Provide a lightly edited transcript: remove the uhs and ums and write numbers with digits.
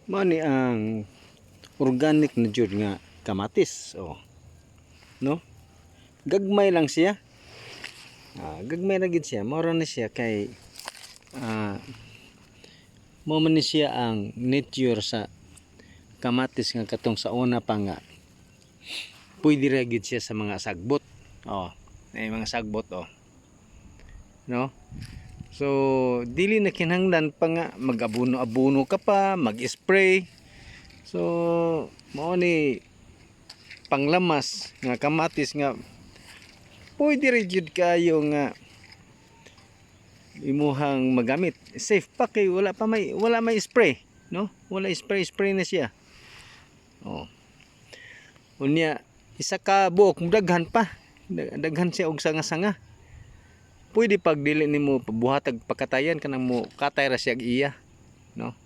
Mao ni ang organic na jud nga kamatis, oh. No? Gagmay lang siya. Gagmay na gid siya. Mao ra ni siya kay mao man ni siya ang nature sa kamatis nga katong sa una pa nga. Pwede ra gid siya sa mga sagbot. Oh, ay mga sagbot, oh. No? So, dili na kinahanglan pa nga mag-abuno-abuno ka pa, mag-spray. So, mao ni panglamas nga kamatis nga pwede rin jud kayo nga imuhang magamit. Safe pa kay wala may spray, no? Wala spray na siya. Oh. Unya isa ka buok daghan pa. Daghan siya og sanga-sanga. Pwede pag dili nimo buhatag pakatayan kanang mo katay ra siya iya, no?